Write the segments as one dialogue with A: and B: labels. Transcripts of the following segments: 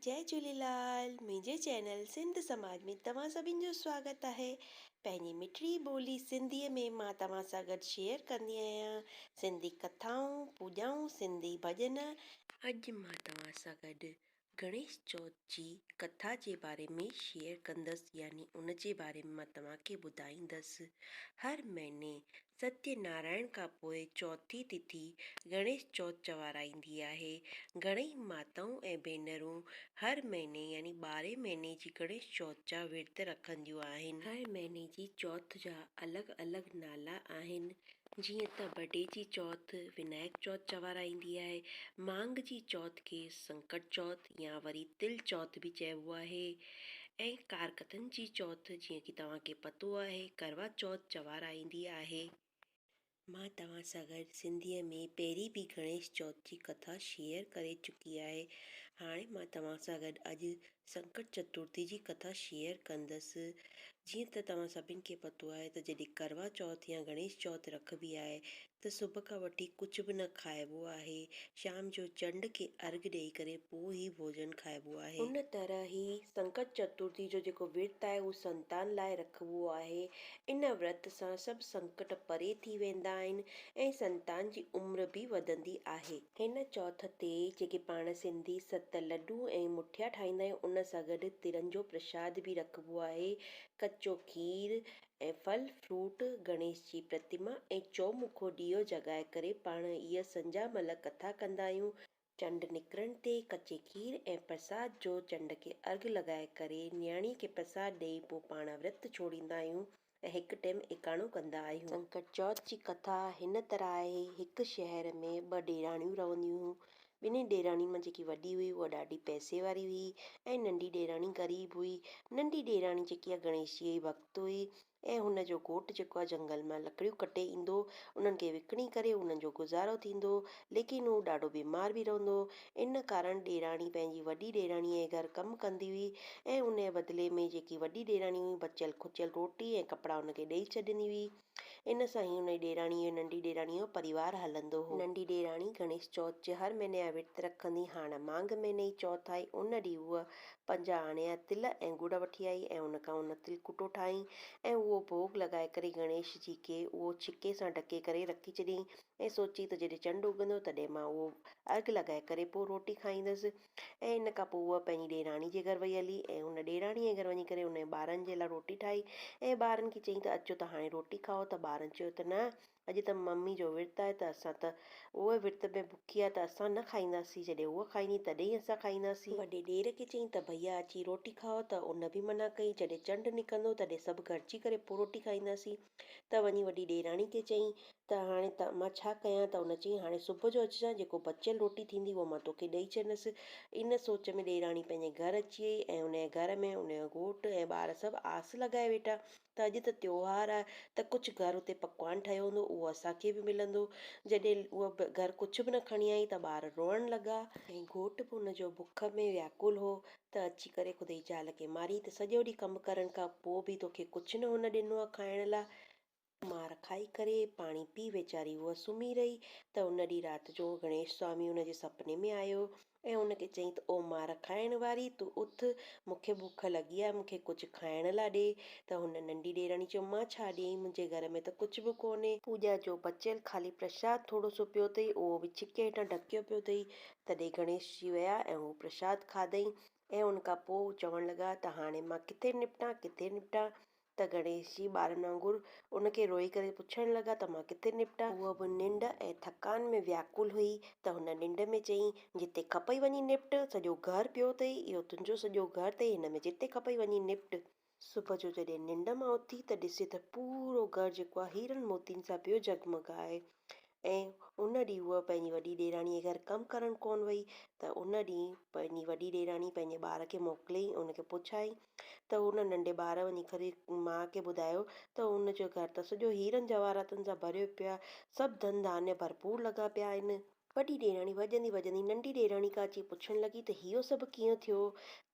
A: जय झूलेलाल। मुंहिंजे चैनल सिंध समाज में तव्हां सभिनि जो स्वागत आहे। पंहिंजी मिठड़ी ॿोली सिंधीअ में मां तव्हां सां गॾु शेयर कंदी आहियां सिंधी कथाऊं, पूॼाऊं, सिंधी भॼन। अॼु मां तव्हां सां गॾु गणेश चौथ जी कथा जे बारे में शेयर कंदसि, यानी उन जे बारे में मां तव्हांखे ॿुधाईंदसि। हर महीने सत्यनारायण खां पोइ चौथी तिथि गणेश चौथ चवाराईंदी आहे। घणेई माताऊं ऐं भेनरूं हर महीने यानी 12 महीने जी गणेश चौथ जा विर्त रखंदियूं आहिनि। हर महीने जी चौथ जा अलॻि अलॻि नाला आहिनि, जीअं त बड़े जी चौथ विनायक चौथ चवाराईंदी आहे, मांग जी चौथ खे संकट चौथ या वरी तिल चौथ बि चइबो आहे, ऐं कारकतन जी चौथ जीअं की तव्हांखे पतो आहे करवा चौथ चवाराईंदी आहे। मां तव्हां सां गॾु सिंधीअ में पहिरीं बि गणेश चौथ जी कथा शेयर करे चुकी आहे। हाणे मां तव्हां सां गॾु अॼु संकट चतुर्थी जी कथा शेयर कंदसि। जीअं त तव्हां सभिनि खे पतो आहे त जॾहिं करवा चौथ या गणेश चौथ रखबी आहे त सुबुह खां वठी कुझु बि न खाइबो आहे। शाम जो चंड खे अर्घु ॾेई करे पोइ ई भोजन खाइबो आहे। उन तरह ई संकट चतुर्थी जो जेको विर्त आहे उहो संतान लाइ रखबो आहे। इन व्रत सां सभु संकट परे थी वेंदा आहिनि ऐं संतान जी उमिरि बि वधंदी आहे। हिन चौथ ते जेके पाण सिंधी सत लॾूं ऐं मुठिया ठाहींदा आहियूं, उन सां गॾु तिरनि जो प्रसाद बि रखबो आहे। कचो खीर ऐं फल फ्रूट, गणेश जी प्रतिमा ऐं चौमुखो ॾीओ जॻाए करे पाण इहा संझा महिल कथा कंदा आहियूं। चंड निकिरण ते कचे खीर ऐं प्रसाद जो चंड खे अर्घु लॻाए करे न्याणी खे प्रसाद ॾेई पोइ पाण विर्त छोड़ींदा आहियूं ऐं हिकु टाइम एकाणो कंदा आहियूं। संकट चौथ जी कथा हिन तरह आहे। हिकु शहर में 2 ॾेराणियूं रहंदियूं हुयूं। ॿिन्ही ॾेराणियुनि में जेकी वॾी हुई उहा ॾाढी पैसे वारी हुई ऐं नंढी ॾेराणी ग़रीब हुई। नंढी ॾेराणी जेकी आहे गणेश जी भक्त हुई ऐं हुनजो घोटु जेको आहे जंगल मां लकड़ियूं कटे ईंदो, उन्हनि खे विकिणी करे उन्हनि जो गुज़ारो थींदो, लेकिन उहो ॾाढो बीमार बि रहंदो। इन कारण ॾेराणी पंहिंजी वॾी ॾेराणीअ जे घर कमु कंदी हुई ऐं उन जे बदिले में जेकी वॾी ॾेराणी हुई बचियल खुचियल रोटी ऐं कपिड़ा उनखे ॾेई छॾंदी हुई। इन सां ई उन ॾेराणीअ नंढी ॾेराणीअ जो परिवार हलंदो हो। नंढी ॾेराणी गणेश चौथ जे हर महीने जा विर्त रखंदी। हाणे मांग महीने जी चौथ आई, उन ॾींहुं उहा 5 आणे जा तिल ऐं गुड़ वठी आई ऐं उनखां उन तिलकुटो ठाही ऐं उहो भोग लॻाए करे गणेश जी खे उहो छिके सां ढके करे रखी छॾियईं ऐं सोची त जॾहिं चंडु उगंदो तॾहिं मां उहो अर्घु लॻाए करे पोइ रोटी खाईंदसि। ऐं इन खां पोइ उहा पंहिंजी ॾेराणी जे घर वई हली ऐं उन ॾेराणीअ जे घर वञी करे उन जे ॿारनि जे लाइ रोटी ठाही ऐं ॿारनि खे चयईं त अचो त हाणे रोटी खाओ। त ॿारनि चयो त न, अॼु त मम्मी जो विर्त आहे त असां त उहे विर्त में बुखी आहे त असां न खाईंदासीं, जॾहिं उहा खाईंदी तॾहिं असां खाईंदासीं। वॾे ॾेर खे चयईं त भैया अची रोटी खाओ, त उन बि मना कई। जॾहिं चंडु निकिरंदो तॾहिं सभु गॾिजी करे पोइ रोटी खाईंदासीं। त वञी वॾी ॾेराणी खे चयईं त हाणे त मां छा कयां? त उन चयईं हाणे सुबुह जो अचिजांइ, जेको बचियल रोटी थींदी उहो मां तोखे ॾेई छॾंदसि। इन सोच में ॾेराणी पंहिंजे घर अची वई ऐं उन जे घर में उन जो घोटु ऐं ॿार सभु आस लॻाए वेठा त अॼु त त्योहारु आहे त कुझु घर उते पकवान ठहियो हूंदो, उहो असांखे बि मिलंदो। जॾहिं उहा घर कुझु बि न खणी आई त ॿार रोअण लॻा ऐं घोटु बि उनजो बुख में व्याकुल हो त अची करे ख़ुदि जी ज़ाल खे मारी त सॼो ॾींहुं कमु करण खां पोइ बि तोखे कुझु न हुन ॾिनो आहे खाइण लाइ। मार खाई करे पाणी पी वीचारी उहा सुम्ही रही त उन ॾींहुं राति जो गणेश स्वामी उनजे सुपिने में आयो ऐं उनखे चयईं त ओ मार खाइण वारी, तूं उथ, मूंखे बुख लॻी आहे, मूंखे कुझु खाइण लाइ ॾे। त हुन नंढी ॾेराणी चयो मां छा ॾियईं, मुंहिंजे घर में त कुझु बि कोन्हे। पूॼा जो बचियल ख़ाली प्रसाद थोरो सो पियो अथई, उहो बि छिके हेठां ढकियो पियो अथई। तॾहिं गणेश जी विया ऐं उहो प्रसाद खाधईं ऐं उनखां पोइ चवणु लॻा त हाणे मां किथे निपटां, किथे निपटां? त गणेश जी ॿारनि वांगुरु उनखे रोई करे पुछणु लॻा त मां किथे निपटां? उहा बि निंड ऐं थकान में व्याकुल हुई त हुन निंड में चयईं जिते खपई वञी निपट, सॼो घरु पियो अथई, इहो तुंहिंजो सॼो घरु अथई, हिन में जिते खपई वञी निपट। सुबुह जो जॾहिं निंड मां उथी त ॾिसे त पूरो घरु जेको आहे हीरनि मोतियुनि सां पियो जगमगाए। ऐं उन ॾींहुं उहा पंहिंजी वॾी ॾेराणीअ घर कमु करणु कोन वई त उन ॾींहुं पंहिंजी वॾी ॾेराणी पंहिंजे ॿार खे मोकिलियईं, उनखे पुछाईं त उन नंढे ॿार वञी करे माउ खे ॿुधायो त उनजो घरु त सॼो हीरनि जवाहरातनि सां भरियो पियो आहे, सभु धन धान्य भरपूर लॻा पिया आहिनि। वॾी ॾेराणी भॼंदी भॼंदी नंढी ॾेराणी खां अची पुछणु लॻी त इहो सभु कीअं थियो।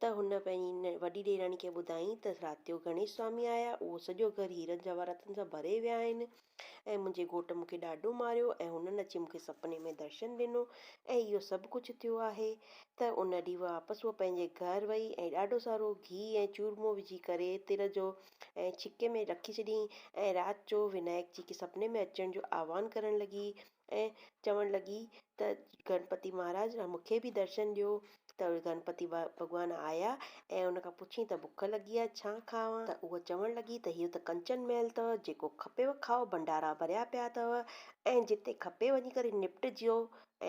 A: त हुन पंहिंजी वॾी ॾेराणी खे ॿुधाईं त राति जो गणेश स्वामी आया, उहो सॼो घरु हीरनि जवाहरातनि सां भरे विया आहिनि ऐं मुंहिंजे घोट मूंखे ॾाढो मारियो ऐं हुननि अची मूंखे सुपिने में दर्शन ॾिनो ऐं इहो सभु कुझु थियो आहे। त उन ॾींहुं वापसि उहा पंहिंजे घरु वई ऐं ॾाढो सारो गिहु ऐं चूरमो विझी करे तिर जो ऐं छिके में रखी छॾियईं ऐं राति जो विनायक जी खे सुपिने में अचण जो आह्वान करणु लॻी ऐं चवणु लॻी त गणपति महाराज मूंखे बि दर्शन ॾियो। त गणपति भॻवानु आया ऐं उन खां पुछी त बुख लॻी आहे छा खावां। त उहा चवणु लॻी त इहो त कंचन महल अथव, जेको खपेव खाओ, भंडारा भरिया पिया अथव ऐं जिते खपे वञी करे निपटिजो।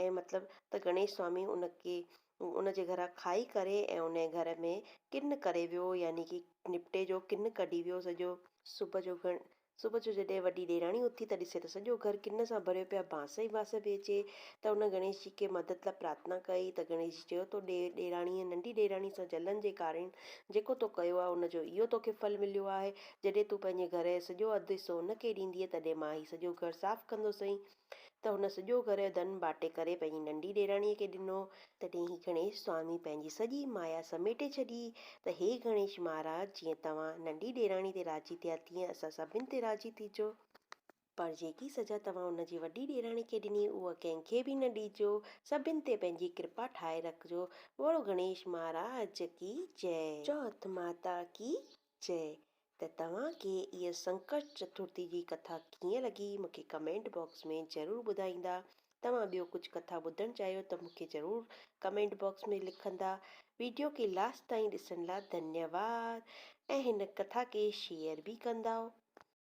A: ऐं मतिलबु त गणेश स्वामी उनजे घरां खाई करे ऐं उन घर में किन करे वियो, यानी कि निपटे जो किन कढी वियो सॼो। सुबुह जो जॾहिं वॾी ॾेराणी उथी त ॾिसे त सॼो घरु किन सां भरियो पिया, बांस ई बांस पई अचे। त हुन गणेश जी खे मदद लाइ प्रार्थना कई त गणेश जी चयो तो ॾेराणीअ नंढी ॾेराणी सां जलन जे कारण जेको तो कयो आहे उनजो इहो तोखे फल मिलियो आहे। जॾहिं तूं पंहिंजे घर जो सॼो अधु हिसो उनखे ॾींदीअ तॾहिं मां ही सॼो घरु साफ़ु कंदोसई। त हुन सॼो घर जो धन बाटे करे पंहिंजी नंढी ॾेराणीअ खे ॾिनो। तॾहिं ही गणेश स्वामी पंहिंजी सॼी माया समेटे छॾी त हे गणेश महाराज, जीअं तव्हां नंढी ॾेराणी ते राज़ी थिया तीअं असां सभिनि ते राज़ी थिजो। पर जेकी सज़ा तव्हां हुनजी वॾी ॾेराणी खे ॾिनी उहा कंहिंखे बि न ॾिजो। सभिनि ते पंहिंजी कृपा ठाहे रखिजो। बोलो गणेश महाराज की जय। चौथ माता की जय। त तव्हांखे इहा संकट चतुर्थी जी कथा कीअं लॻी मूंखे कमेंट बॉक्स में ज़रूरु ॿुधाईंदा। तव्हां ॿियो कुझु कथा ॿुधणु चाहियो त मूंखे ज़रूरु कमेंट बॉक्स में लिखंदा। वीडियो खे लास्ट ताईं ॾिसण लाइ धन्यवाद ऐं हिन कथा खे शेयर बि कंदा।